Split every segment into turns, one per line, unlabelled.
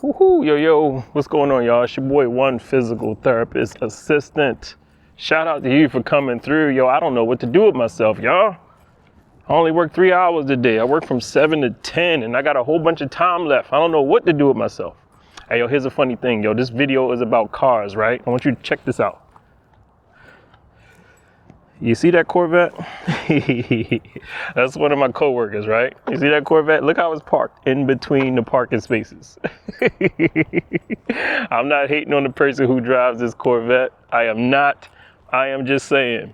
Woohoo, yo, what's going on, y'all? It's your boy, One Physical Therapist Assistant. Shout out to you for coming through. Yo, I don't know what to do with myself, y'all. I only work 3 hours a day. I work from 7 to 10, and I got a whole bunch of time left. I don't know what to do with myself. Hey, yo, here's a funny thing, yo. This video is about cars, right? I want you to check this out. You see that Corvette? That's one of my coworkers, right? You see that Corvette? Look how it's parked in between the parking spaces. I'm not hating on the person who drives this Corvette. I am not. I am just saying,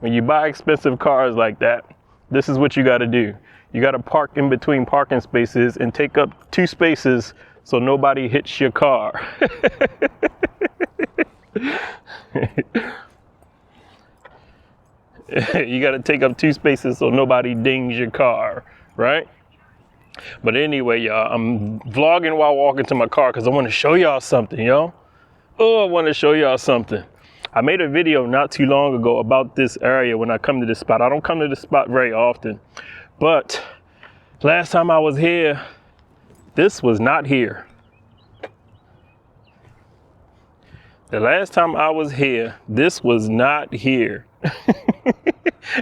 when you buy expensive cars like that, this is what you got to do. You got to park in between parking spaces and take up 2 spaces so nobody hits your car. You got to take up 2 spaces so nobody dings your car, right? But anyway, y'all, I'm vlogging while walking to my car because I want to show y'all something, yo. Oh, I want to show y'all something. I made a video not too long ago about this area when I come to this spot. I don't come to this spot very often, but last time I was here, this was not here. The last time I was here, this was not here.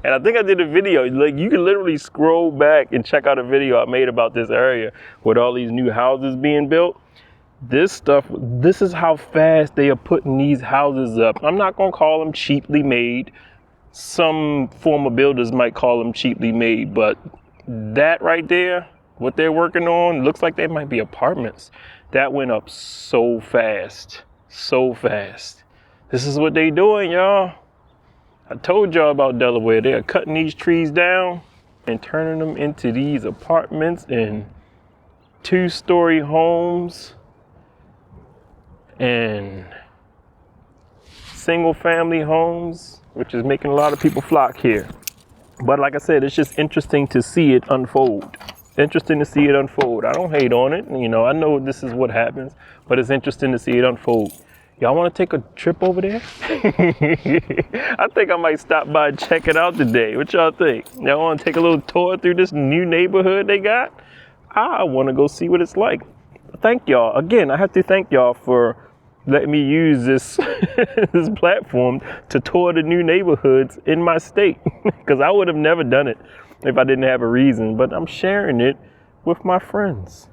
And I think I did a video, like you can literally scroll back and check out a video I made about this area with all these new houses being built. This is how fast they are putting these houses up. I'm not gonna call them cheaply made. Some former builders might call them cheaply made, but that right there, what they're working on, looks like they might be apartments. That went up so fast, so fast. This is what they doing, y'all. I told y'all about Delaware. They are cutting these trees down and turning them into these apartments and 2-story homes and single family homes, which is making a lot of people flock here. But like I said, it's just interesting to see it unfold. Interesting to see it unfold. I don't hate on it. You know, I know this is what happens, but it's interesting to see it unfold. Y'all want to take a trip over there? I think I might stop by and check it out today. What y'all think? Y'all want to take a little tour through this new neighborhood they got? I want to go see what it's like. Thank y'all. Again, I have to thank y'all for letting me use this this platform to tour the new neighborhoods in my state. Because I would have never done it if I didn't have a reason. But I'm sharing it with my friends.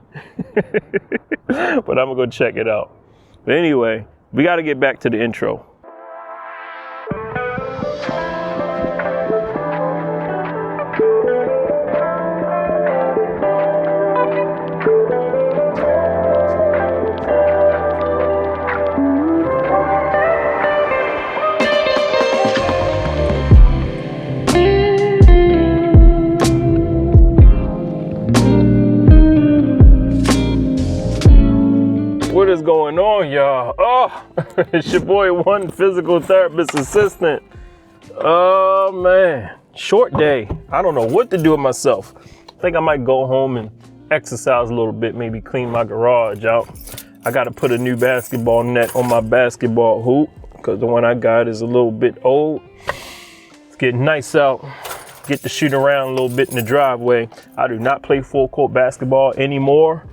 But I'm going to go check it out. But anyway, we got to get back to the intro. What is going on, y'all? Oh, it's your boy, One Physical Therapist Assistant. Oh man, short day. I don't know what to do with myself. I think I might go home and exercise a little bit, maybe clean my garage out. I got to put a new basketball net on my basketball hoop because the one I got is a little bit old. It's getting nice out. Get to shoot around a little bit in the driveway. I do not play full court basketball anymore.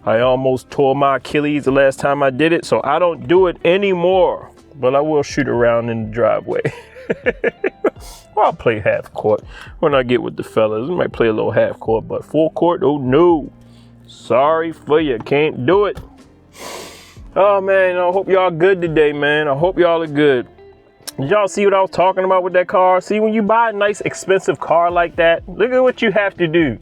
I almost tore my Achilles the last time I did it, so I don't do it anymore. But I will shoot around in the driveway. Well, I'll play half court when I get with the fellas. We might play a little half court, but full court, oh no. Sorry for you, can't do it. Oh man, I hope y'all good today, man. I hope y'all are good. Did y'all see what I was talking about with that car? See, when you buy a nice expensive car like that, look at what you have to do.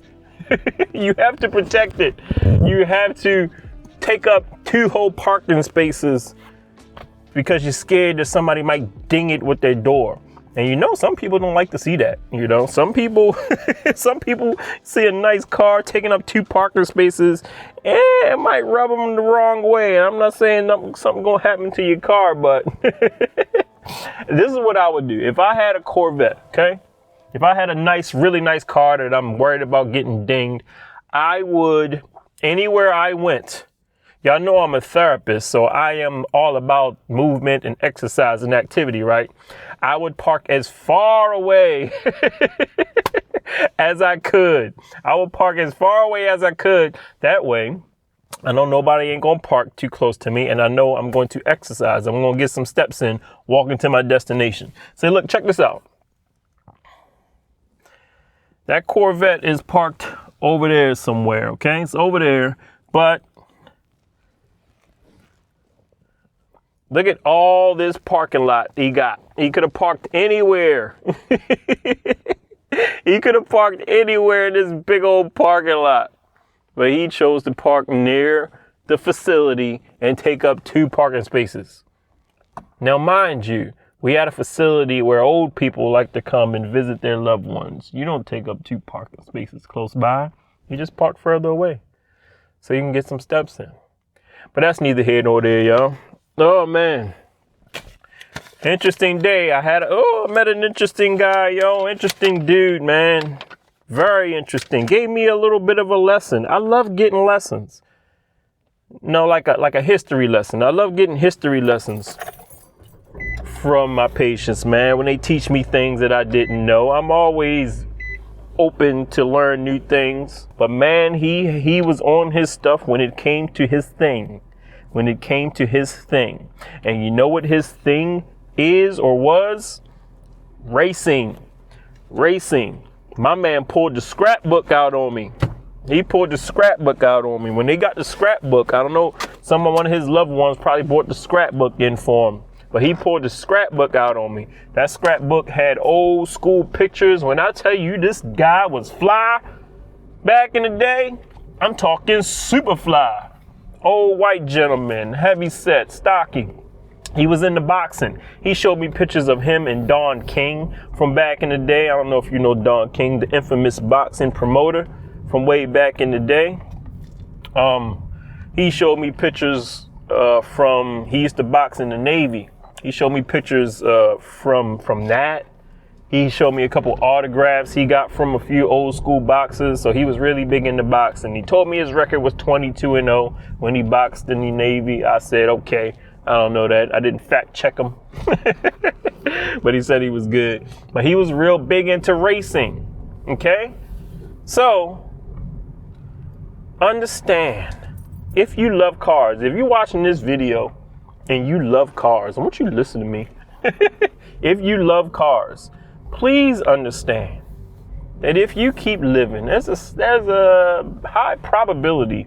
You have to protect it. You have to take up 2 whole parking spaces because you're scared that somebody might ding it with their door. And you know, some people don't like to see that. You know, some people see a nice car taking up 2 parking spaces and it might rub them the wrong way. And I'm not saying something gonna happen to your car, but this is what I would do if I had a Corvette, okay? If I had a nice, really nice car that I'm worried about getting dinged, I would, anywhere I went, y'all know I'm a therapist, so I am all about movement and exercise and activity, right? I would park as far away as I could. I would park as far away as I could. That way, I know nobody ain't gonna park too close to me, and I know I'm going to exercise. I'm gonna get some steps in, walking to my destination. So look, check this out. That Corvette is parked over there somewhere, okay? It's over there, but look at all this parking lot he got. He could have parked anywhere. He could have parked anywhere in this big old parking lot. But he chose to park near the facility and take up 2 parking spaces. Now, mind you, we had a facility where old people like to come and visit their loved ones. You don't take up 2 parking spaces close by. You just park further away so you can get some steps in. But that's neither here nor there, y'all. Oh, man. Interesting day. I met an interesting guy, yo. Interesting dude, man. Very interesting. Gave me a little bit of a lesson. I love getting lessons. No, like a history lesson. I love getting history lessons from my patients, man. When they teach me things that I didn't know, I'm always open to learn new things. But man, he was on his stuff when it came to his thing. When it came to his thing. And you know what his thing is or was? Racing. My man pulled the scrapbook out on me. He pulled the scrapbook out on me. When they got the scrapbook, I don't know, one of his loved ones probably brought the scrapbook in for him. But he pulled the scrapbook out on me. That scrapbook had old school pictures. When I tell you this guy was fly back in the day, I'm talking super fly. Old white gentleman, heavy set, stocky. He was into boxing. He showed me pictures of him and Don King from back in the day. I don't know if you know Don King, the infamous boxing promoter from way back in the day. He showed me pictures he used to box in the Navy. He showed me pictures from that. He showed me a couple autographs he got from a few old school boxers. So he was really big into boxing. He told me his record was 22-0 when he boxed in the Navy. I said, okay. I don't know that. I didn't fact check him. But he said he was good. But he was real big into racing. Okay? So, understand, if you love cars, if you're watching this video and you love cars, I want you to listen to me. If you love cars, please understand that if you keep living, there's a high probability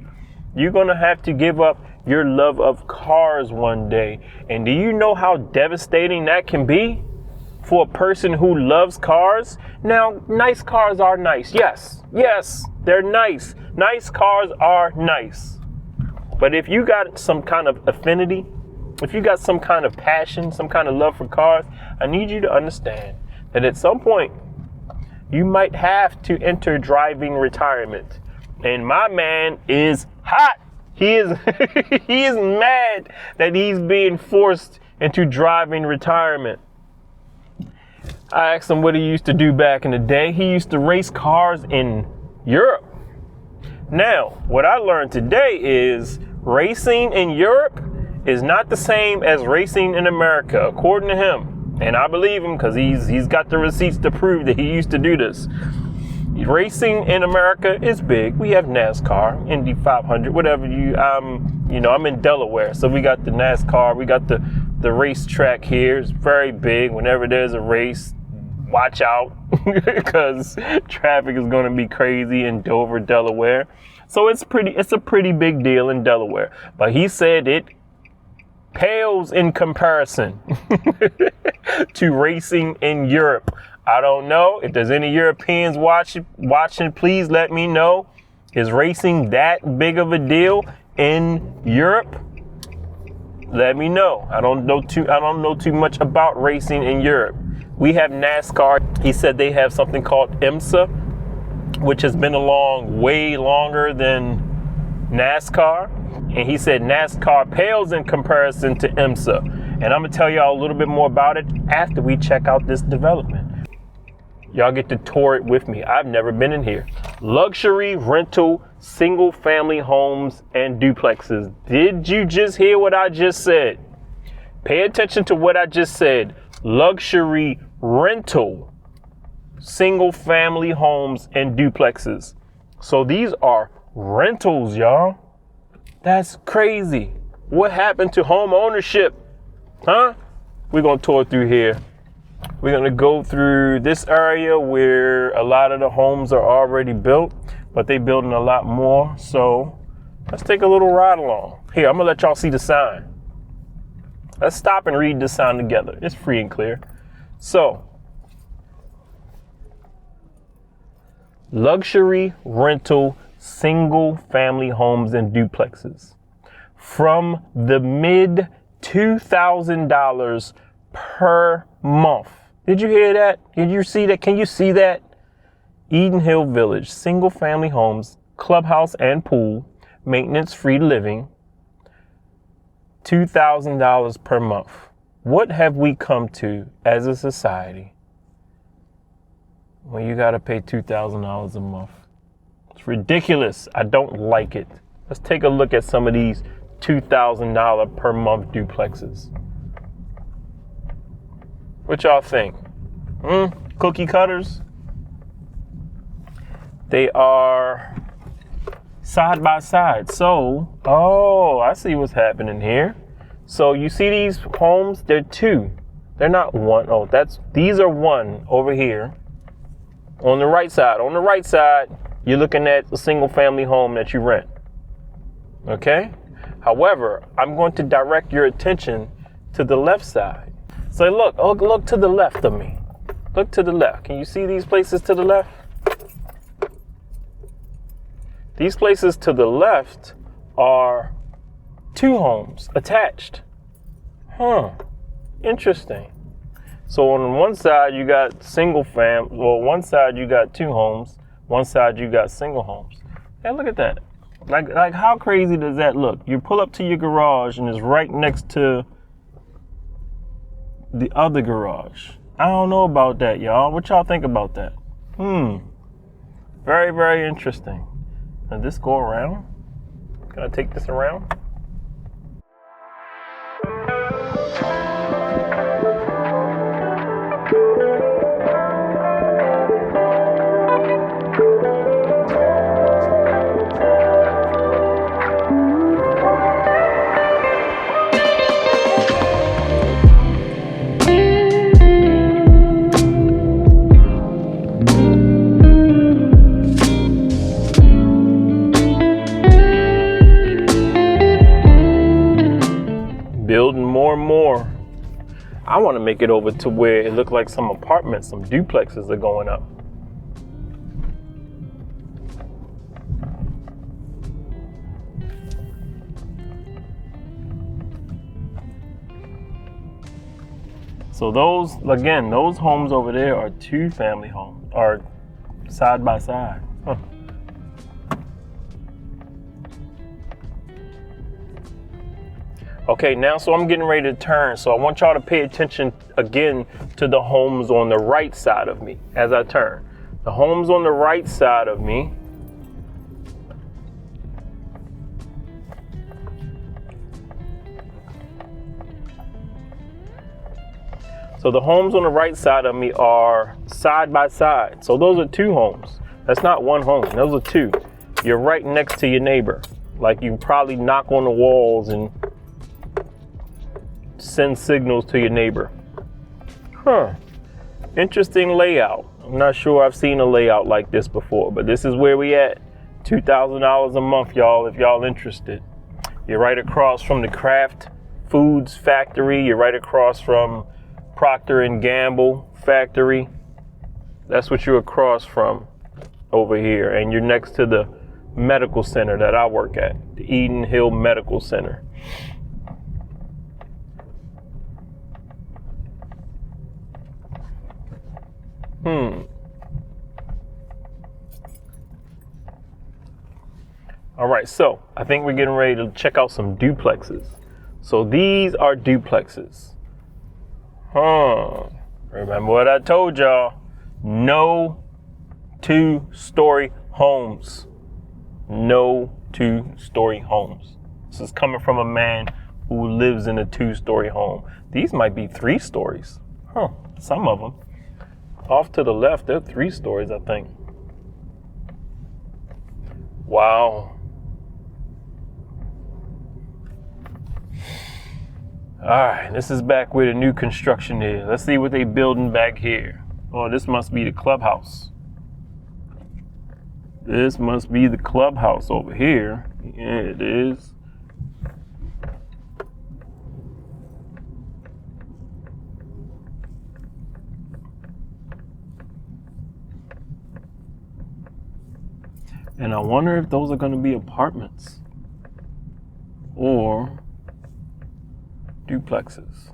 you're going to have to give up your love of cars one day. And do you know how devastating that can be for a person who loves cars? Now, nice cars are nice. Yes, they're nice. Nice cars are nice. But if you got some kind of affinity, if you got some kind of passion, some kind of love for cars, I need you to understand that at some point you might have to enter driving retirement. And my man is hot. He is mad that he's being forced into driving retirement. I asked him what he used to do back in the day. He used to race cars in Europe. Now, what I learned today is racing in Europe is not the same as racing in America, according to him. And I believe him because he's got the receipts to prove that he used to do this. Racing in America is big. We have NASCAR, Indy 500, whatever I'm in Delaware, so we got the NASCAR, we got the racetrack here. It's very big. Whenever there's a race, watch out because traffic is going to be crazy in Dover, Delaware. So it's a pretty big deal in Delaware. But he said it pales in comparison to racing in Europe. I don't know if there's any Europeans watching. Please let me know. Is racing that big of a deal in Europe? Let me know. I don't know too much about racing in Europe. We have NASCAR. He said they have something called IMSA, which has been along way longer than NASCAR. And he said NASCAR pales in comparison to IMSA. And I'm gonna tell y'all a little bit more about it after we check out this development. Y'all get to tour it with me. I've never been in here. Luxury rental, single family homes and duplexes. Did you just hear what I just said? Pay attention to what I just said. Luxury rental, single family homes and duplexes. So these are rentals, y'all. That's crazy. What happened to home ownership? Huh? We're going to tour through here. We're going to go through this area where a lot of the homes are already built, but they're building a lot more. So let's take a little ride along. Here, I'm going to let y'all see the sign. Let's stop and read this sign together. It's free and clear. So, luxury rental single family homes and duplexes from the mid $2,000 per month. Did you hear that? Did you see that? Can you see that? Eden Hill Village, single family homes, clubhouse and pool, maintenance free living, $2,000 per month. What have we come to as a society when you got to pay $2,000 a month? It's ridiculous. I don't like it. Let's take a look at some of these $2,000 per month duplexes. What y'all think? Cookie cutters? They are side by side. So, I see what's happening here. So you see these homes, they're two. They're not one. These are one over here. On the right side. On the right side, you're looking at a single family home that you rent. Okay? However, I'm going to direct your attention to the left side. So look to the left of me. Look to the left. Can you see these places to the left? These places to the left are two homes attached. Interesting. So on one side you got one side you got two homes, one side you got single homes. Hey, look at that. Like how crazy does that look? You pull up to your garage and it's right next to the other garage. I don't know about that, y'all. What y'all think about that? Very, very interesting. Does this go around? Can I take this around? Building more and more. I want to make it over to where it looked like some apartments, some duplexes are going up. So those homes over there are two family homes, are side by side. Okay, now so I'm getting ready to turn. So I want y'all to pay attention again to the homes on the right side of me as I turn. The homes on the right side of me. So the homes on the right side of me are side by side. So those are two homes. That's not one home. Those are two. You're right next to your neighbor. Like you probably knock on the walls and send signals to your neighbor. Interesting layout. I'm not sure I've seen a layout like this before, but this is where we at. $2,000 a month, y'all, if y'all interested. You're right across from the Kraft Foods factory. You're right across from Procter & Gamble factory. That's what you're across from over here. And you're next to the medical center that I work at, the Eden Hill Medical Center. All right, so I think we're getting ready to check out some duplexes. So these are duplexes. Remember what I told y'all? No two-story homes. No two-story homes. This is coming from a man who lives in a two-story home. These might be 3 stories. Some of them. Off to the left, they're 3 stories, I think. Wow. right, this is back where the new construction is. Let's see what they building back here. Oh, this must be the clubhouse. This must be the clubhouse over here. Yeah, it is. And I wonder if those are going to be apartments or duplexes.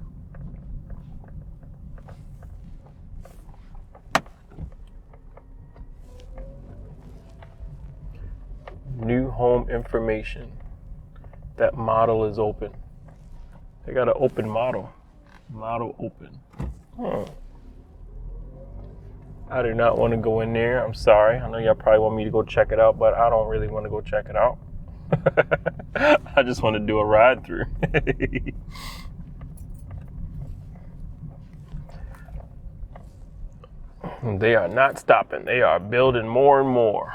New home information. That model is open. They got an open model. Model open. I do not want to go in there. I'm sorry. I know y'all probably want me to go check it out, but I don't really want to go check it out. I just want to do a ride through. They are not stopping. They are building more and more.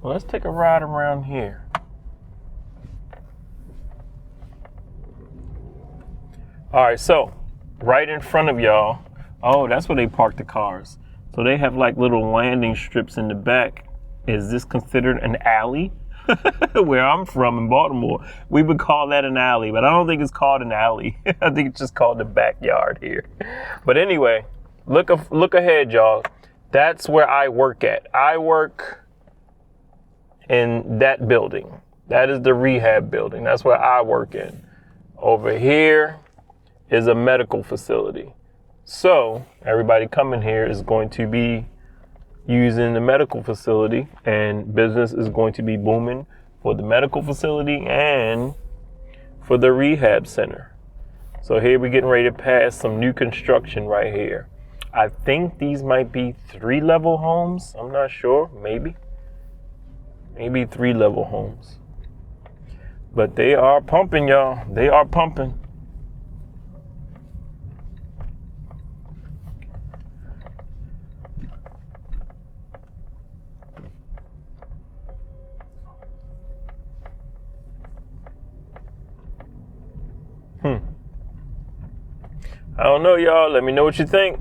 Well, let's take a ride around here. All right, so right in front of y'all, oh, that's where they park the cars. So they have like little landing strips in the back. Is this considered an alley? Where I'm from in Baltimore, we would call that an alley, but I don't think it's called an alley. I think it's just called the backyard here. But anyway, look ahead, y'all. That's where I work at. I work in that building. That is the rehab building. That's where I work in. Over here is a medical facility. So everybody coming here is going to be using the medical facility, and business is going to be booming for the medical facility and for the rehab center. So here we're getting ready to pass some new construction right here. I think these might be 3-level homes. I'm not sure. Maybe 3-level homes. But they are pumping, y'all. They are pumping. I don't know, y'all. Let me know what you think.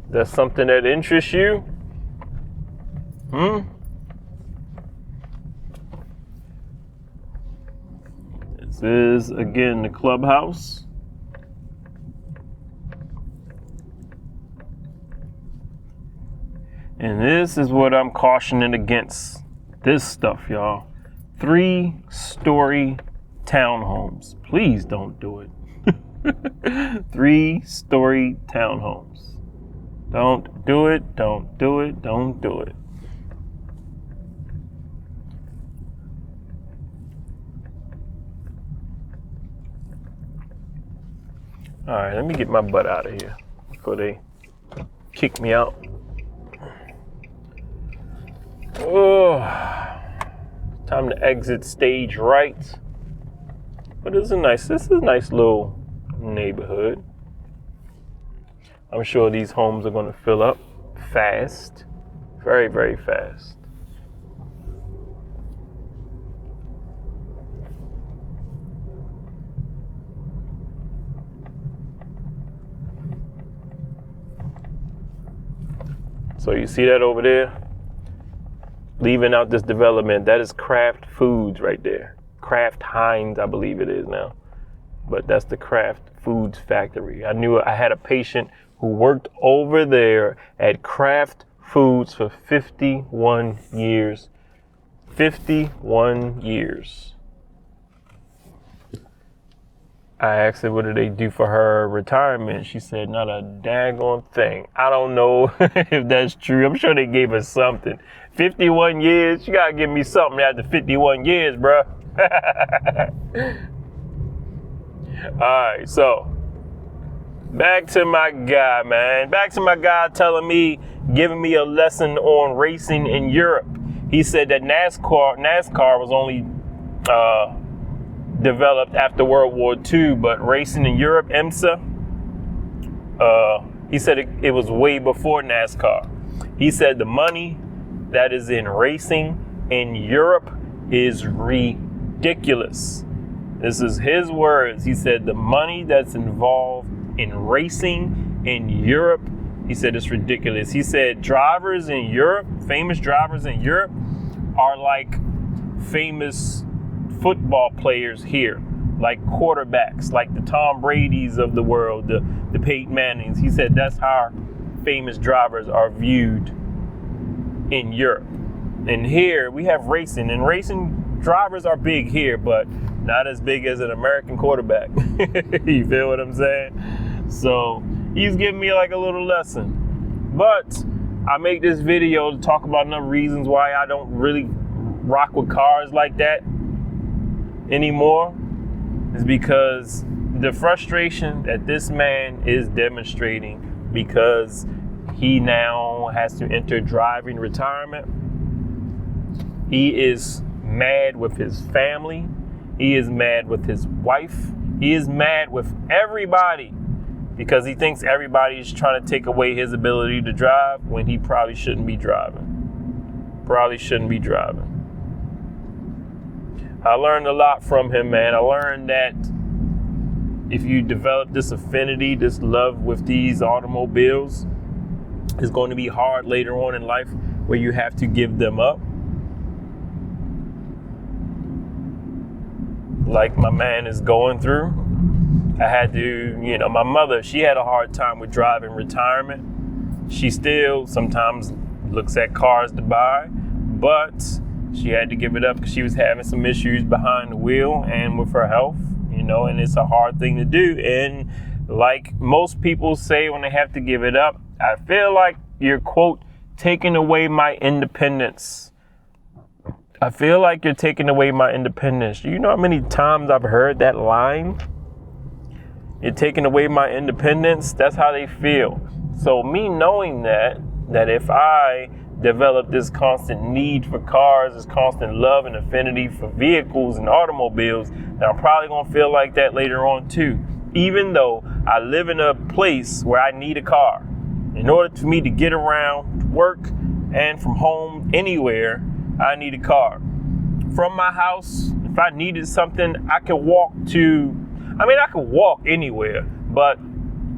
That's something that interests you? This is, again, the clubhouse. And this is what I'm cautioning against. This stuff, y'all. 3-story townhomes. Please don't do it. 3-story townhomes. Don't do it. Don't do it. Don't do it. All right, let me get my butt out of here before they kick me out. Oh, time to exit stage right. But this is a nice little neighborhood. I'm sure these homes are going to fill up fast, very, very fast. So you see that over there? Leaving out this development, that is Kraft Foods right there. Kraft Heinz, I believe it is now. But that's the Kraft Foods factory. I had a patient who worked over there at Kraft Foods for 51 years. 51 years. I asked her, what did they do for her retirement? She said, not a daggone thing. I don't know if that's true. I'm sure they gave us something. 51 years? You gotta give me something after 51 years, bruh. Alright, so back to my guy, man. Back to my guy giving me a lesson on racing in Europe. He said that NASCAR was only developed after World War II, but racing in Europe, IMSA, he said it was way before NASCAR. He said the money that is in racing in Europe is ridiculous. This is his words. He said the money that's involved in racing in Europe, he said it's ridiculous. He said drivers in Europe, famous drivers in Europe, are like famous football players here, like quarterbacks, like the Tom Brady's of the world, the Peyton Mannings. He said that's how famous drivers are viewed in Europe. And here we have racing, and racing drivers are big here, but not as big as an American quarterback. You feel what I'm saying? So he's giving me like a little lesson. But I make this video to talk about enough reasons why I don't really rock with cars like that anymore. Is because the frustration that this man is demonstrating, because he now has to enter driving retirement. He is mad with his family. He is mad with his wife. He is mad with everybody because he thinks everybody is trying to take away his ability to drive when he probably shouldn't be driving. Probably shouldn't be driving. I learned a lot from him, man. I learned that if you develop this affinity, this love with these automobiles, it's going to be hard later on in life where you have to give them up. Like my man is going through. I had to, my mother, she had a hard time with driving retirement. She still sometimes looks at cars to buy, but she had to give it up because she was having some issues behind the wheel and with her health, and it's a hard thing to do. And like most people say when they have to give it up, I feel like you're, quote, taking away my independence. I feel like you're taking away my independence. You know how many times I've heard that line? You're taking away my independence. That's how they feel. So me knowing that if I develop this constant need for cars, this constant love and affinity for vehicles and automobiles, then I'm probably going to feel like that later on too. Even though I live in a place where I need a car. In order for me to get around, to work, and from home, anywhere, I need a car. From my house, if I needed something, I could walk anywhere, but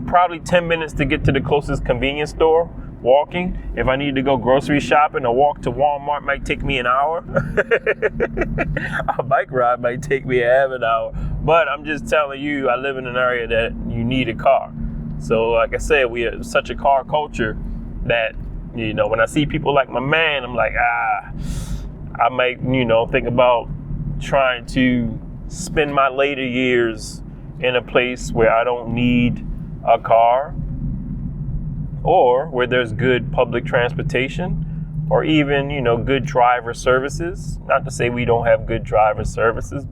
probably 10 minutes to get to the closest convenience store, walking. If I need to go grocery shopping, a walk to Walmart might take me an hour. A bike ride might take me half an hour. But I'm just telling you, I live in an area that you need a car. So like I said, we are such a car culture that, when I see people like my man, I'm like, I might, think about trying to spend my later years in a place where I don't need a car, or where there's good public transportation, or even, good driver services. Not to say we don't have good driver services,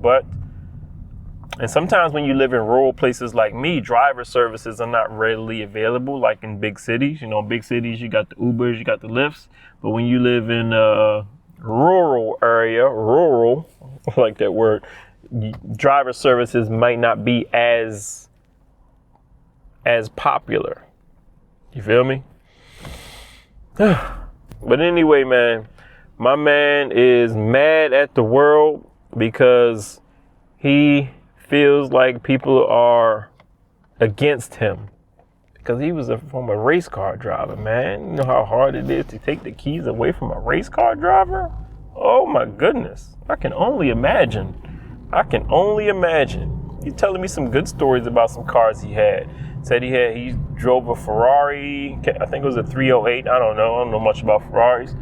and sometimes when you live in rural places like me, driver services are not readily available like in big cities. Big cities, you got the Ubers, you got the Lyfts. But when you live in a rural area, I like that word, driver services might not be as popular. You feel me? But anyway, man, my man is mad at the world because he feels like people are against him because he was a former race car driver, man. You know how hard it is to take the keys away from a race car driver? Oh my goodness. I can only imagine. He's telling me some good stories about some cars he had. Said he drove a Ferrari, I think it was a 308, I don't know much about Ferraris.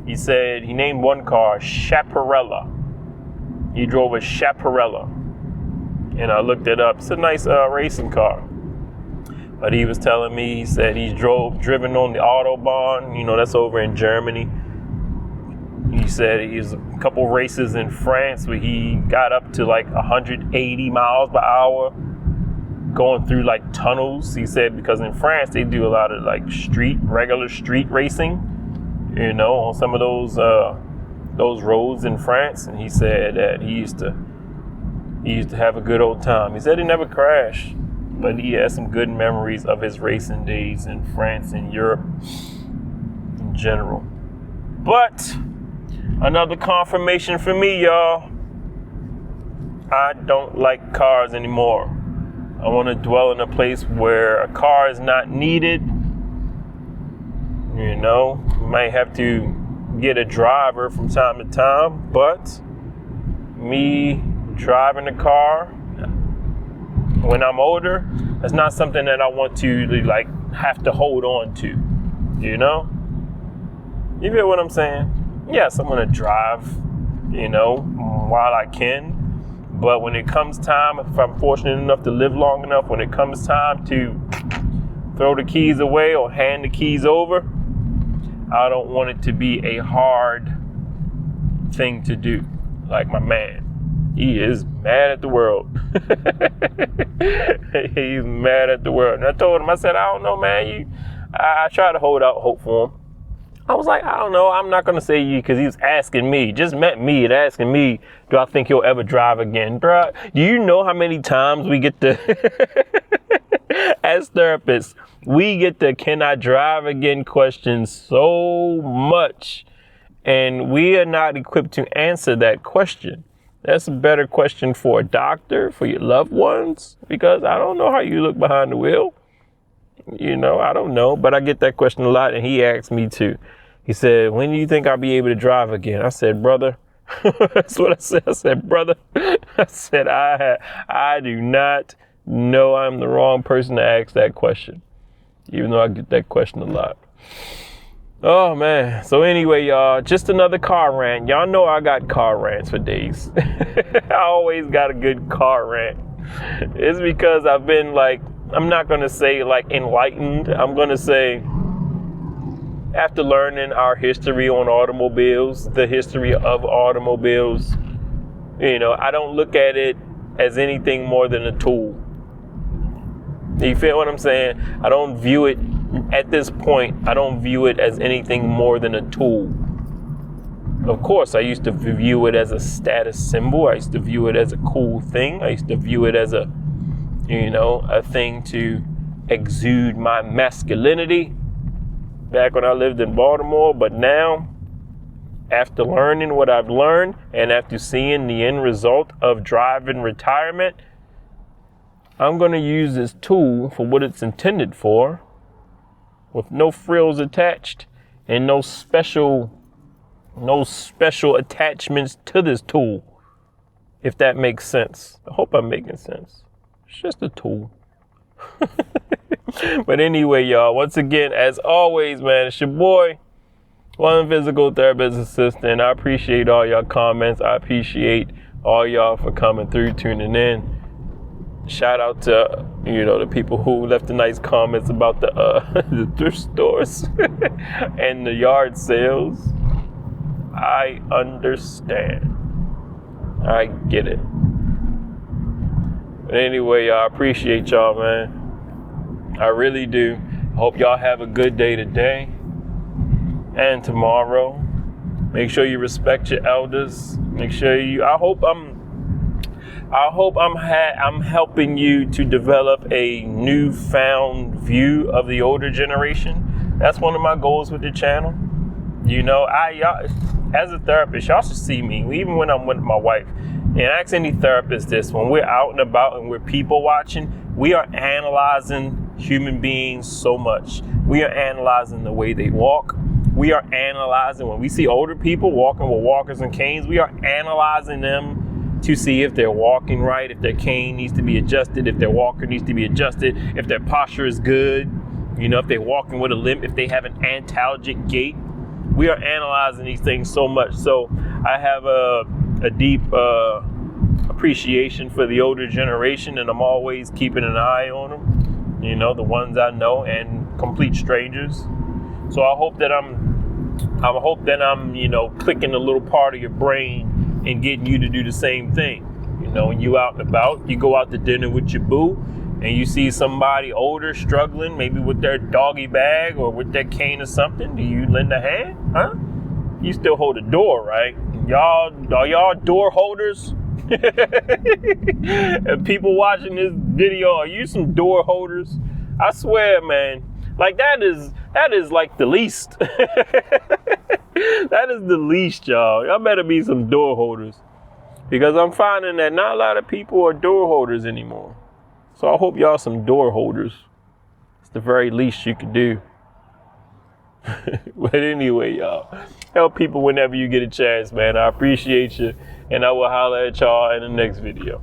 He said he named one car Chaparella. He drove a Chaparella. And I looked it up. It's a nice racing car. But he was telling me, he said he's driven on the Autobahn, that's over in Germany. He said he was a couple races in France where he got up to like 180 miles per hour going through like tunnels. He said because in France they do a lot of like regular street racing, on some of those roads in France. And he said that he used to have a good old time. He said he never crashed, but he has some good memories of his racing days in France and Europe in general. But another confirmation for me, y'all. I don't like cars anymore. I want to dwell in a place where a car is not needed. You know, might have to get a driver from time to time, but me driving a car when I'm older, that's not something that I want to like have to hold on to, you know? You feel what I'm saying? Yes, I'm gonna drive, you know, while I can, but when it comes time, if I'm fortunate enough to live long enough, when it comes time to throw the keys away or hand the keys over, I don't want it to be a hard thing to do. Like my man, he is mad at the world. He's mad at the world. And I told him, I said, I don't know, man. I try to hold out hope for him. I was like, I don't know. I'm not going to say you because he was asking me. Just met me and asking me, do I think he'll ever drive again? Bruh, do you know how many times we get to, as therapists, we get the can I drive again question so much. And we are not equipped to answer that question. That's a better question for a doctor, for your loved ones, because I don't know how you look behind the wheel. You know, I don't know, but I get that question a lot, and he asked me too. He said, when do you think I'll be able to drive again? I said, brother, that's what I said. I said, brother, I said, I do not know. I'm the wrong person to ask that question, even though I get that question a lot. Oh, man. So anyway, y'all, just another car rant. Y'all know I got car rants for days. I always got a good car rant. It's because I've been like, I'm not going to say like enlightened. I'm going to say after learning our history on automobiles, the history of automobiles, you know, I don't look at it as anything more than a tool. You feel what I'm saying? I don't view it at this point. I don't view it as anything more than a tool. Of course, I used to view it as a status symbol. I used to view it as a cool thing. I used to view it as a thing to exude my masculinity back when I lived in Baltimore. But now, after learning what I've learned and after seeing the end result of driving retirement, I'm going to use this tool for what it's intended for, with no frills attached and no special attachments to this tool, if that makes sense. I hope I'm making sense. It's just a tool. But anyway, y'all, once again, as always, man, it's your boy, One Physical Therapist Assistant. I appreciate all y'all comments. I appreciate all y'all for coming through, tuning in. Shout out to, the people who left the nice comments about the thrift stores and the yard sales. I understand. I get it. But anyway, I appreciate y'all, man. I really do. Hope y'all have a good day today and tomorrow. Make sure you respect your elders. Make sure I hope I'm helping you to develop a newfound view of the older generation. That's one of my goals with the channel. Y'all, as a therapist, y'all should see me, even when I'm with my wife. And ask any therapist this, when we're out and about and we're people watching, we are analyzing human beings so much. We are analyzing the way they walk. We are analyzing when we see older people walking with walkers and canes, we are analyzing them to see if they're walking right, if their cane needs to be adjusted, if their walker needs to be adjusted, if their posture is good, if they're walking with a limp, if they have an antalgic gait. We are analyzing these things so much. So I have a deep appreciation for the older generation, and I'm always keeping an eye on them, the ones I know and complete strangers. So I hope that I'm clicking a little part of your brain and getting you to do the same thing. When you out and about, you go out to dinner with your boo and you see somebody older struggling, maybe with their doggy bag or with their cane or something, do you lend a hand? Huh? You still hold a door, right? Are y'all door holders? And people watching this video, are you some door holders? I swear, man, like that is like the least. That is the least, y'all. Y'all better be some door holders. Because I'm finding that not a lot of people are door holders anymore. So I hope y'all some door holders. It's the very least you could do. But anyway, y'all, help people whenever you get a chance, man. I appreciate you, and I will holler at y'all in the next video.